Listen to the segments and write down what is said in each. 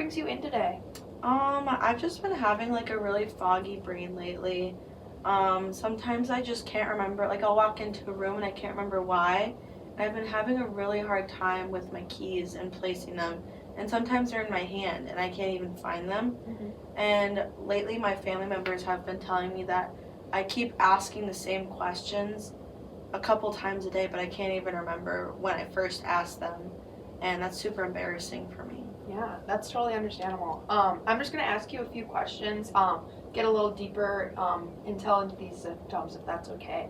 brings you in today? I've just been having like a really foggy brain lately. Sometimes I just can't remember, like I'll walk into a room and I can't remember why. I've been having a really hard time with my keys and placing them, and sometimes they're in my hand and I can't even find them. And lately my family members have been telling me that I keep asking the same questions a couple times a day, but I can't even remember when I first asked them, and that's super embarrassing for me. Yeah, that's totally understandable. I'm just gonna ask you a few questions, get a little deeper intel into these symptoms, if that's okay.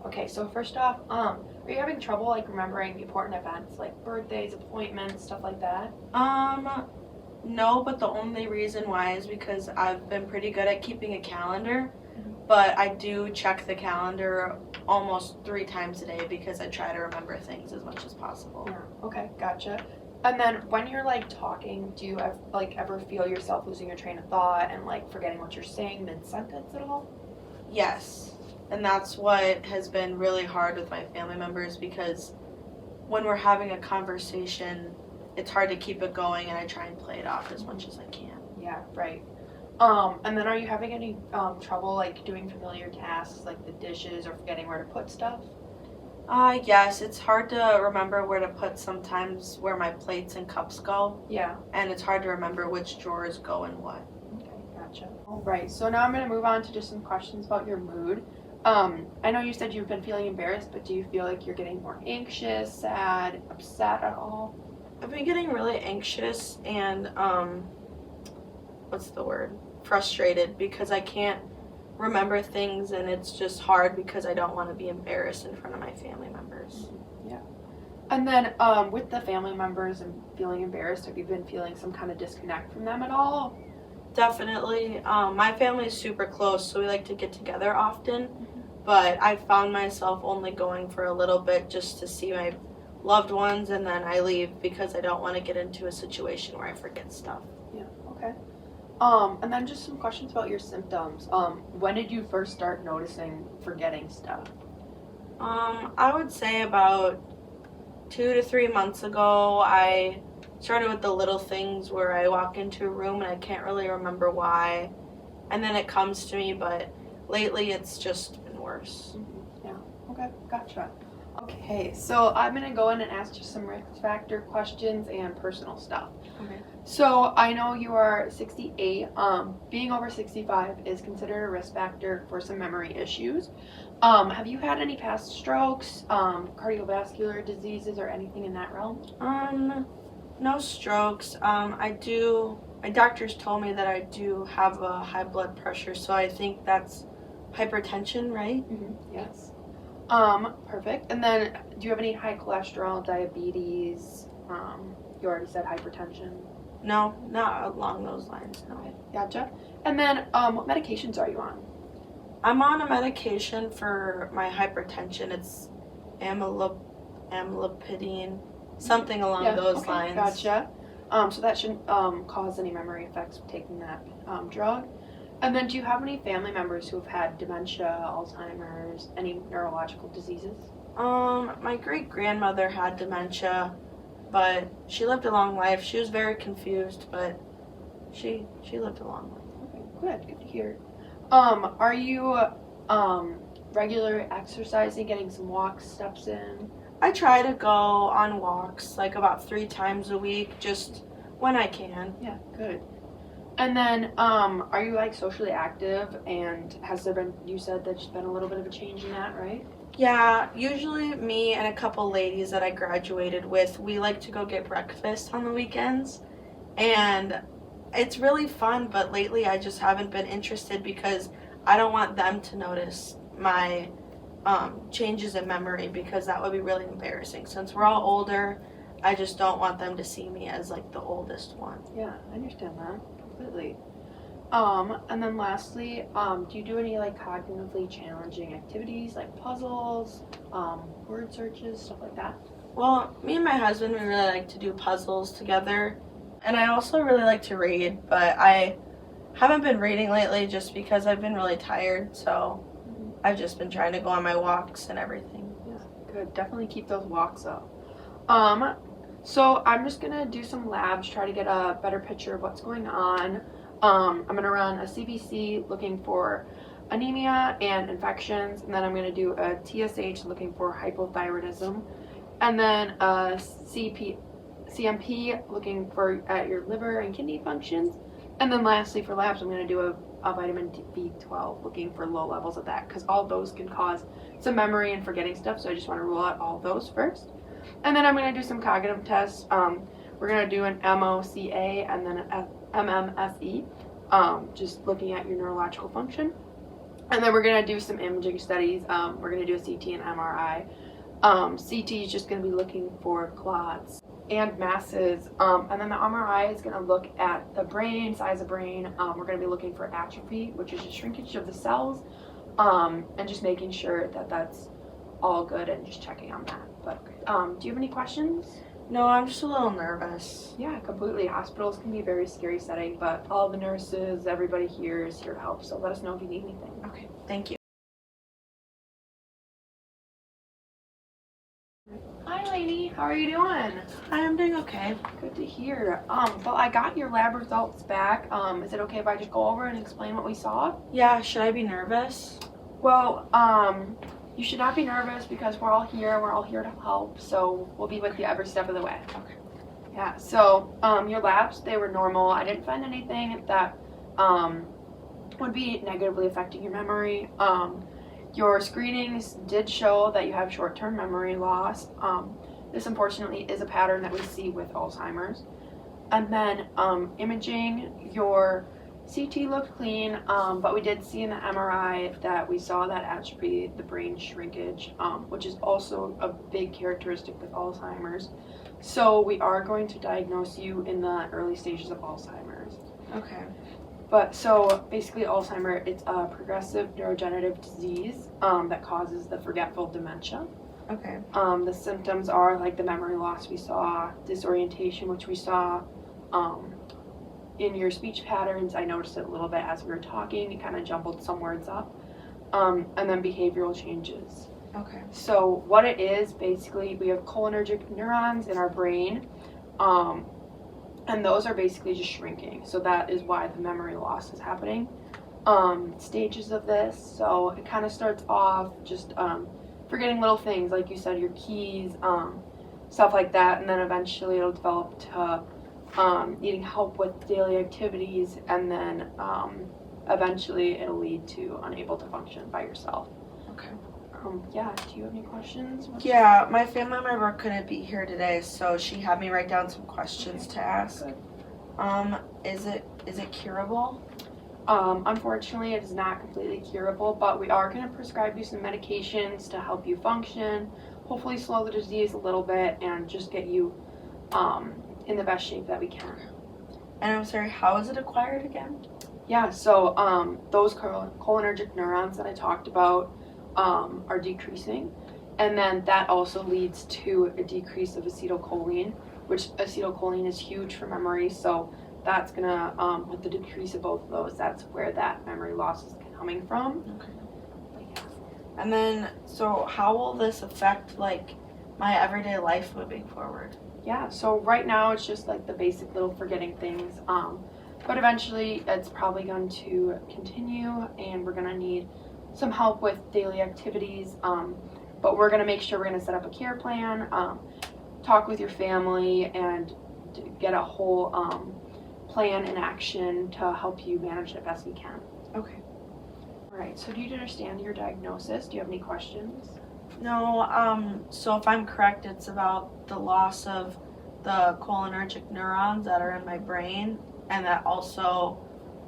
Okay, so first off, are you having trouble like remembering important events like birthdays, appointments, stuff like that? No, but the only reason why is because I've been pretty good at keeping a calendar, but I do check the calendar almost 3 times a day because I try to remember things as much as possible. Yeah, okay, gotcha. And then when you're like talking, do you ever feel yourself losing your train of thought and like forgetting what you're saying mid-sentence at all? Yes, and that's what has been really hard with my family members, because when we're having a conversation, it's hard to keep it going, and I try and play it off as much as I can. Yeah, right. And then are you having any trouble like doing familiar tasks like the dishes or forgetting where to put stuff? Yes, it's hard to remember where to put sometimes where my plates and cups go, Yeah. and it's hard to remember which drawers go in what. Okay, gotcha. All right, so now I'm going to move on to just some questions about your mood. I know you said you've been feeling embarrassed, but do you feel like you're getting more anxious, sad, upset at all? I've been getting really anxious and, frustrated, because I can't remember things, and it's just hard because I don't want to be embarrassed in front of my family members. Yeah. And then with the family members and feeling embarrassed, have you been feeling some kind of disconnect from them at all? Definitely. My family is super close, so we like to get together often, but I found myself only going for a little bit just to see my loved ones, and then I leave because I don't want to get into a situation where I forget stuff. Yeah, okay. And then just some questions about your symptoms. When did you first start noticing forgetting stuff? I would say about 2 to 3 months ago. I started with the little things where I walk into a room and I can't really remember why, and then it comes to me, but lately it's just been worse. Yeah, okay, gotcha. Okay, so I'm going to go in and ask you some risk factor questions and personal stuff. Okay. So I know you are 68. Being over 65 is considered a risk factor for some memory issues. Have you had any past strokes, cardiovascular diseases, or anything in that realm? No strokes. My doctors told me that I do have a high blood pressure, so I think that's hypertension, right? Yes. Perfect. And then do you have any high cholesterol, diabetes? You already said hypertension. No, not along those lines, no. Okay, gotcha. And then what medications are you on? I'm on a medication for my hypertension. It's amlodipine, something along those lines. Gotcha. So that shouldn't cause any memory effects of taking that drug. And then do you have any family members who have had dementia, Alzheimer's, any neurological diseases? My great-grandmother had dementia, but she lived a long life. She was very confused, but she lived a long life. Okay, good to hear. Are you regular exercising, getting some walks, steps in? I try to go on walks like about 3 times a week, just when I can. Yeah, good. And then, are you like socially active, and has there been, you said there's been a little bit of a change in that, right? Yeah, usually me and a couple ladies that I graduated with, we like to go get breakfast on the weekends, and it's really fun, but lately I just haven't been interested because I don't want them to notice my changes in memory, because that would be really embarrassing. Since we're all older, I just don't want them to see me as like the oldest one. Yeah, I understand that completely. And then lastly, do you do any like cognitively challenging activities like puzzles, word searches, stuff like that? Well, me and my husband, we really like to do puzzles together, and I also really like to read, but I haven't been reading lately just because I've been really tired, so I've just been trying to go on my walks and everything. Yeah, good. Definitely keep those walks up. So I'm just gonna do some labs, try to get a better picture of what's going on. I'm gonna run a CBC looking for anemia and infections, and then I'm gonna do a TSH looking for hypothyroidism, and then a CMP looking for at your liver and kidney functions, and then lastly for labs I'm gonna do a vitamin B12 looking for low levels of that, because all those can cause some memory and forgetting stuff. So I just want to rule out all those first. And then I'm going to do some cognitive tests. We're going to do an MOCA and then an MMSE, just looking at your neurological function. And then we're going to do some imaging studies. We're going to do a CT and MRI. CT is just going to be looking for clots and masses. And then the MRI is going to look at the brain, size of brain. We're going to be looking for atrophy, which is a shrinkage of the cells, and just making sure that that's all good and just checking on that. But do you have any questions? No, I'm just a little nervous. Yeah, completely. Hospitals can be a very scary setting, but all the nurses, everybody here is here to help. So let us know if you need anything. Okay, thank you. Hi, Lainey. How are you doing? Hi, I'm doing okay. Good to hear. Well, I got your lab results back. Is it okay if I just go over and explain what we saw? Yeah, should I be nervous? Well, you should not be nervous because we're all here. We're all here to help. So we'll be with you every step of the way. Okay. Yeah. So your labs, they were normal. I didn't find anything that would be negatively affecting your memory. Your screenings did show that you have short-term memory loss. This unfortunately is a pattern that we see with Alzheimer's. And then imaging, your CT looked clean, but we did see in the MRI that we saw that atrophy, the brain shrinkage, which is also a big characteristic with Alzheimer's. So we are going to diagnose you in the early stages of Alzheimer's. Okay. But so basically Alzheimer, it's a progressive neurodegenerative disease that causes the forgetful dementia. Okay. The symptoms are like the memory loss we saw, disorientation, which we saw. In your speech patterns, I noticed it a little bit as we were talking. You kind of jumbled some words up. And then behavioral changes. Okay. So what it is, basically, we have cholinergic neurons in our brain. And those are basically just shrinking. So that is why the memory loss is happening. Stages of this. So it kind of starts off just forgetting little things, like you said, your keys, stuff like that. And then eventually it'll develop to needing help with daily activities, and then eventually it'll lead to unable to function by yourself. Okay. Yeah, do you have any questions? Yeah, my family member couldn't be here today, so she had me write down some questions to ask. Good. Is it curable? Unfortunately, it is not completely curable, but we are going to prescribe you some medications to help you function, hopefully slow the disease a little bit, and just get you in the best shape that we can. And I'm sorry, how is it acquired again? Yeah, so those cholinergic neurons that I talked about are decreasing, and then that also leads to a decrease of acetylcholine, which acetylcholine is huge for memory, so that's gonna, with the decrease of both of those, that's where that memory loss is coming from. Okay. But yeah. And then, so how will this affect, like, my everyday life moving forward? Yeah, so right now it's just like the basic little forgetting things, but eventually it's probably going to continue, and we're going to need some help with daily activities, but we're going to make sure we're going to set up a care plan, talk with your family, and get a whole plan in action to help you manage it best we can. Okay. All right, so do you understand your diagnosis? Do you have any questions? No, so if I'm correct, it's about the loss of the cholinergic neurons that are in my brain, and that also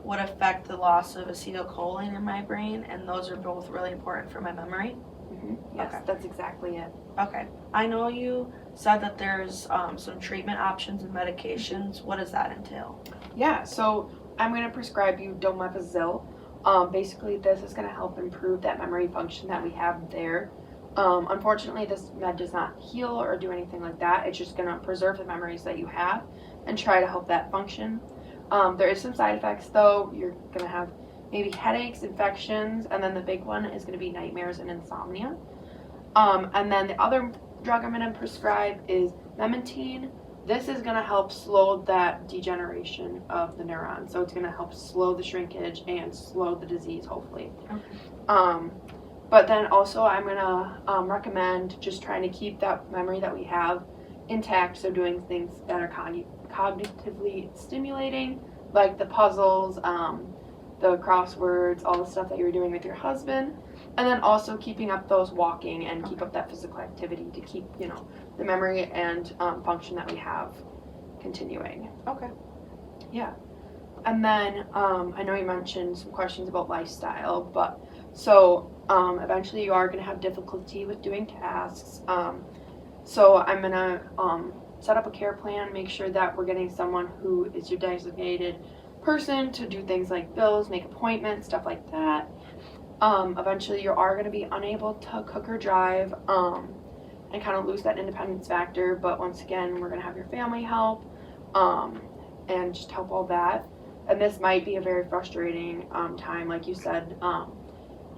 would affect the loss of acetylcholine in my brain, and those are both really important for my memory. Mm-hmm. Yes, Okay. That's exactly it. Okay. I know you said that there's some treatment options and medications. What does that entail? Yeah, so I'm going to prescribe you domeprazole. Basically, this is going to help improve that memory function that we have there. Unfortunately, this med does not heal or do anything like that. It's just going to preserve the memories that you have and try to help that function. There is some side effects, though. You're going to have maybe headaches, infections, and then the big one is going to be nightmares and insomnia. And then the other drug I'm going to prescribe is Memantine, this is going to help slow that degeneration of the neuron. So it's going to help slow the shrinkage and slow the disease, hopefully. Okay. But then also I'm going to recommend just trying to keep that memory that we have intact. So doing things that are cognitively stimulating, like the puzzles, the crosswords, all the stuff that you were doing with your husband. And then also keeping up those walking and keep up that physical activity to keep, the memory and function that we have continuing. Okay. Yeah. And then I know you mentioned some questions about lifestyle, but so eventually you are going to have difficulty with doing tasks. So I'm going to set up a care plan, make sure that we're getting someone who is your designated person to do things like bills, make appointments, stuff like that. Eventually you are going to be unable to cook or drive and kind of lose that independence factor, but once again we're going to have your family help and just help all that. And this might be a very frustrating time, like you said.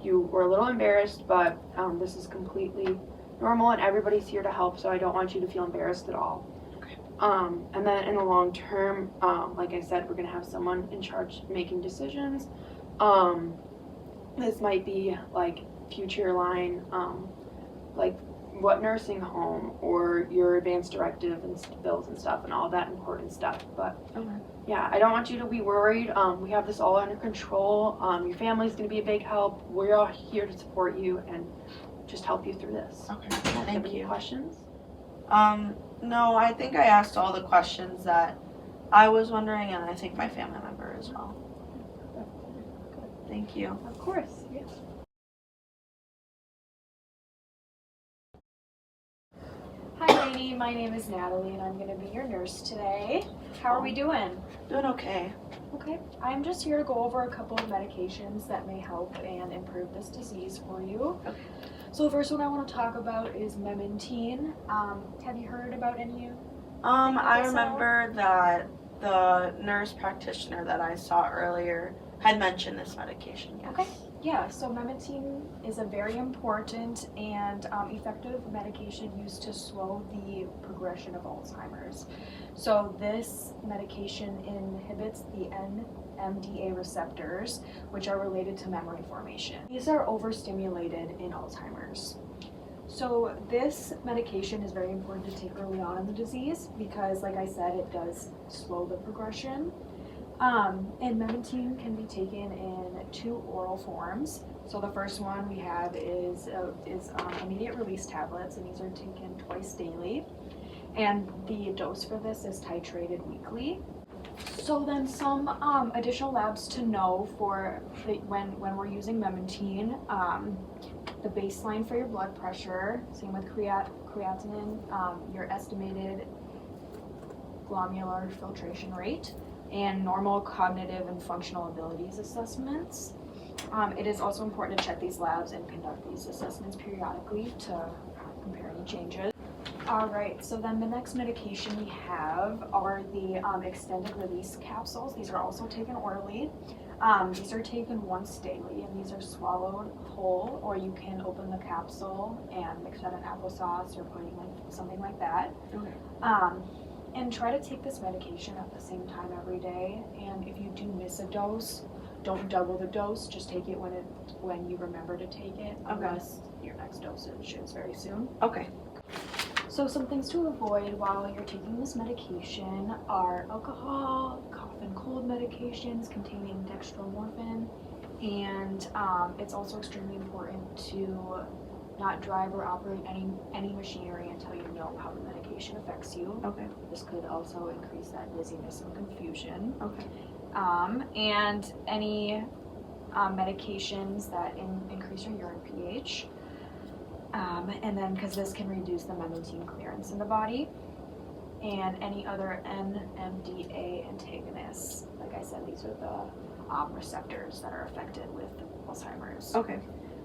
You were a little embarrassed, but this is completely normal and everybody's here to help, so I don't want you to feel embarrassed at all. Okay. And then in the long term, like I said, we're going to have someone in charge making decisions. This might be like future line, like what nursing home or your advance directive and bills and stuff and all that important stuff. But yeah, I don't want you to be worried. We have this all under control. Your family's going to be a big help. We're all here to support you and just help you through this. Okay. Thank Thank you. Questions? No, I think I asked all the questions that I was wondering, and I think my family member as well. Thank you. Of course, yes. Hi lady, my name is Natalie and I'm going to be your nurse today. How are we doing? Doing okay. Okay, I'm just here to go over a couple of medications that may help and improve this disease for you. Okay. So the first one I want to talk about is memantine. Have you heard about any? I remember that the nurse practitioner that I saw earlier had mentioned this medication, yes. Okay. Yeah, so memantine is a very important and effective medication used to slow the progression of Alzheimer's. So this medication inhibits the NMDA receptors, which are related to memory formation. These are overstimulated in Alzheimer's. So this medication is very important to take early on in the disease because, like I said, it does slow the progression. And memantine can be taken in 2 oral forms. So the first one we have is immediate release tablets, and these are taken twice daily. And the dose for this is titrated weekly. So then some additional labs to know for when we're using memantine, the baseline for your blood pressure, same with creatinine, your estimated glomerular filtration rate, and normal cognitive and functional abilities assessments. It is also important to check these labs and conduct these assessments periodically to compare any changes. Alright, so then the next medication we have are the extended release capsules. These are also taken orally. These are taken once daily, and these are swallowed whole, or you can open the capsule and mix that in applesauce or pudding, something like that. Okay. And try to take this medication at the same time every day. And if you do miss a dose, don't double the dose. Just take it when you remember to take it, unless your next dosage is very soon. Okay. So some things to avoid while you're taking this medication are alcohol, cough and cold medications containing dextromorphin, and it's also extremely important to not drive or operate any machinery until you know how the medication affects you. Okay. This could also increase that dizziness and confusion. Okay. And any medications that increase your urine pH. And then because this can reduce the memantine clearance in the body. And any other NMDA antagonists. Like I said, these are the receptors that are affected with Alzheimer's. Okay.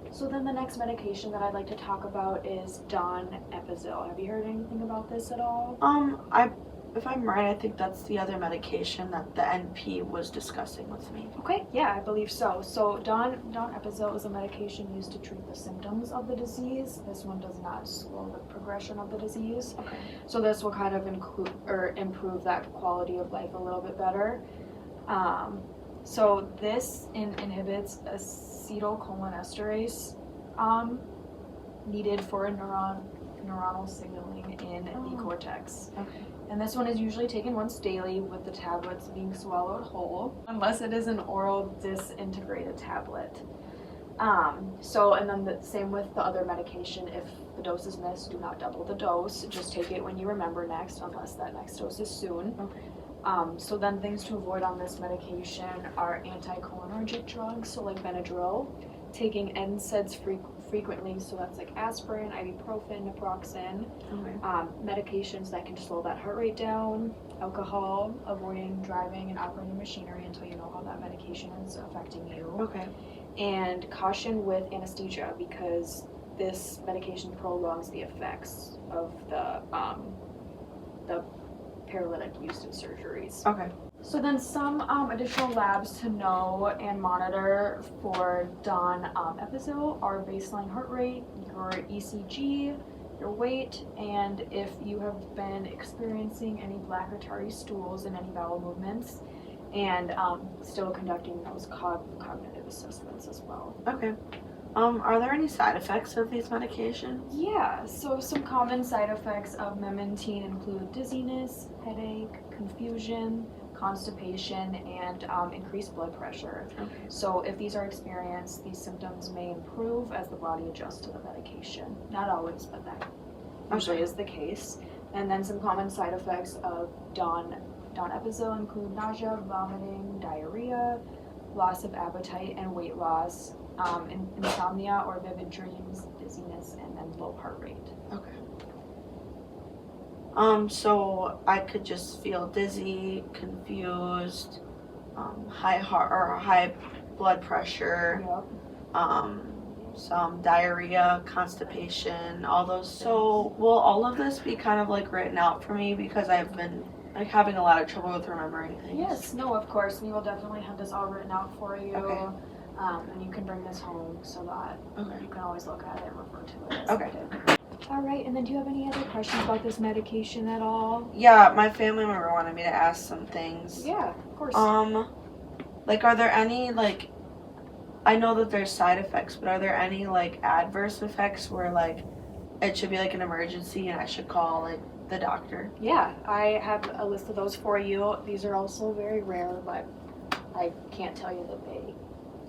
So then the next medication that I'd like to talk about is donepezil. Have you heard anything about this at all? I if I'm right, I think that's the other medication that the NP was discussing with me. Okay, yeah, I believe so. So donepezil is a medication used to treat the symptoms of the disease. This one does not slow the progression of the disease. Okay. So this will kind of include or improve that quality of life a little bit better. So this inhibits acetylcholinesterase needed for neuronal signaling in the cortex. Okay. And this one is usually taken once daily with the tablets being swallowed whole, unless it is an oral disintegrated tablet. And then the same with the other medication. If the dose is missed, do not double the dose. Just take it when you remember next, unless that next dose is soon. Okay. So then things to avoid on this medication are anticholinergic drugs, so like Benadryl, taking NSAIDs frequently, so that's like aspirin, ibuprofen, naproxen, Okay. medications that can slow that heart rate down, alcohol, avoiding driving and operating machinery until you know how that medication is affecting you, Okay. and caution with anesthesia because this medication prolongs the effects of the paralytic used in surgeries. Okay. So then some additional labs to know and monitor for donepezil are baseline heart rate, your ECG, your weight, and if you have been experiencing any black or tarry stools in any bowel movements, and still conducting those cognitive assessments as well. Okay. Are there any side effects of these medications? Yeah, so some common side effects of memantine include dizziness, headache, confusion, constipation, and increased blood pressure. Okay. So if these are experienced, these symptoms may improve as the body adjusts to the medication. Not always, but that usually is the case. And then some common side effects of donepezil include nausea, vomiting, diarrhea, loss of appetite, and weight loss, insomnia or vivid dreams, dizziness, and then low heart rate. Okay. So I could just feel dizzy, confused, high blood pressure, Yep. some diarrhea, constipation, all those. So will all of this be kind of like written out for me because I've been like having a lot of trouble with remembering things? Yes, no, of course. We will definitely have this all written out for you. Okay. And you can bring this home so that Okay. you can always look at it and refer to it. As Okay. needed. All right, and then do you have any other questions about this medication at all? Yeah, my family member wanted me to ask some things. Yeah, of course. Like, are there any, like, I know that there's side effects, but are there any, like, adverse effects where, like, it should be, like, an emergency and I should call, like, the doctor? Yeah, I have a list of those for you. These are also very rare, but I can't tell you that they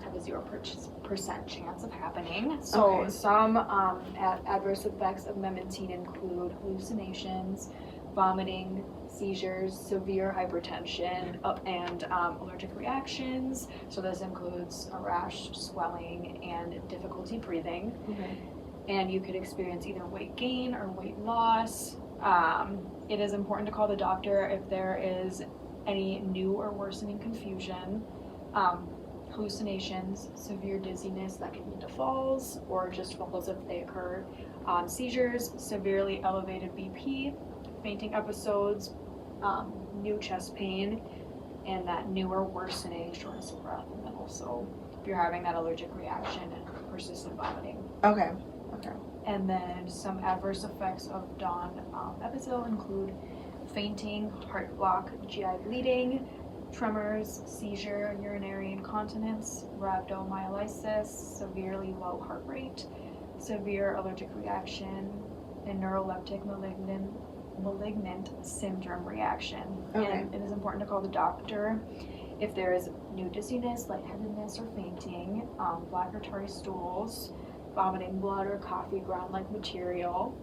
have a 0% chance of happening. So Okay. some adverse effects of memantine include hallucinations, vomiting, seizures, severe hypertension, and allergic reactions. So this includes a rash, swelling, and difficulty breathing. Okay. And you could experience either weight gain or weight loss. It is important to call the doctor if there is any new or worsening confusion, hallucinations, severe dizziness that can lead to falls, or just falls if they occur, seizures, severely elevated BP, fainting episodes, new chest pain, and that new or worsening shortness of breath, and then also if you're having that allergic reaction and persistent vomiting. Okay. And then some adverse effects of donepezil include fainting, heart block, GI bleeding, tremors, seizure, urinary incontinence, rhabdomyolysis, severely low heart rate, severe allergic reaction, and neuroleptic malignant syndrome reaction. Okay. And it is important to call the doctor if there is new dizziness, lightheadedness, or fainting, black or tarry stools, vomiting blood or coffee ground-like material,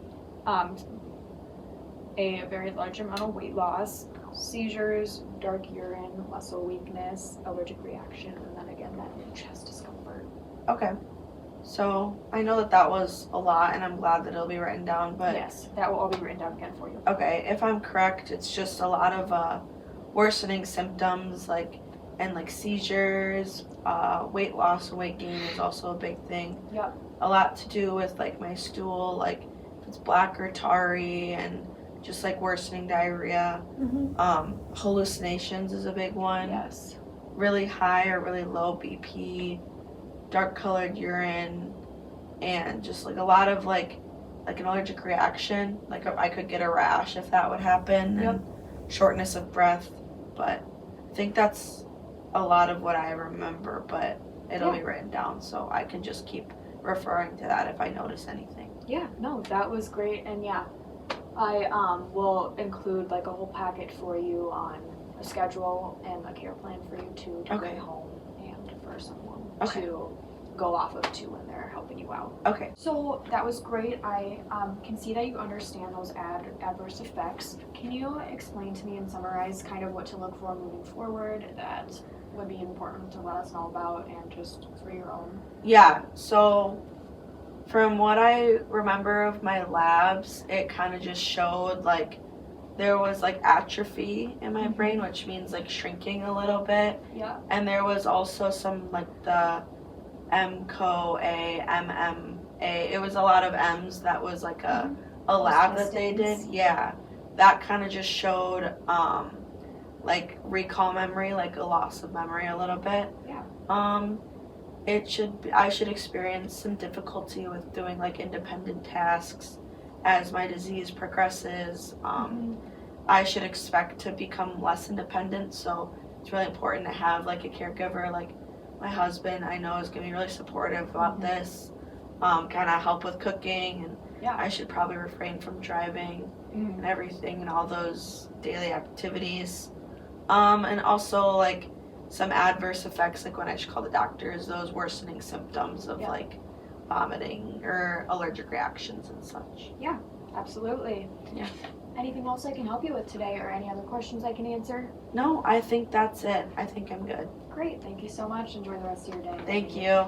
a very large amount of weight loss, seizures, dark urine, muscle weakness, allergic reaction, and then again that new chest discomfort. Okay. So I know that was a lot, and I'm glad that it'll be written down. But Yes, that will all be written down again for you. okay, if I'm correct, it's just a lot of worsening symptoms, like seizures, weight loss, weight gain is also a big thing. Yep. A lot to do with like my stool, like if it's black or tarry, and just like worsening diarrhea. Hallucinations is a big one. Yes. Really high or really low BP, dark colored urine, and just like a lot of like an allergic reaction. Like I could get a rash if that would happen, Yep. and shortness of breath. But I think that's a lot of what I remember, but it'll be written down so I can just keep referring to that if I notice anything. Yeah, no, that was great, and yeah, I will include like a whole packet for you on a schedule and a care plan for you to Okay. bring home and for someone Okay. to go off of too when they're helping you out. Okay. So that was great. I can see that you understand those adverse effects. Can you explain to me and summarize kind of what to look for moving forward that would be important to let us know about and just for your own? Yeah, so from what I remember of my labs, it kind of just showed like there was like atrophy in my brain, which means like shrinking a little bit. Yeah. And there was also some like the MCOA, MMA. It was a lot of M's that was like a lab that they did. Yeah. That kind of just showed like recall memory, like a loss of memory a little bit. Yeah. I should experience some difficulty with doing like independent tasks as my disease progresses. I should expect to become less independent, so it's really important to have like a caregiver, like my husband I know is going to be really supportive about this, kind of help with cooking, and I should probably refrain from driving and everything and all those daily activities. And also like some adverse effects, like when I should call the doctors, those worsening symptoms of like vomiting or allergic reactions and such. Yeah, absolutely. Yeah. Anything else I can help you with today or any other questions I can answer? No, I think that's it. I think I'm good. Great, thank you so much. Enjoy the rest of your day. Thank you.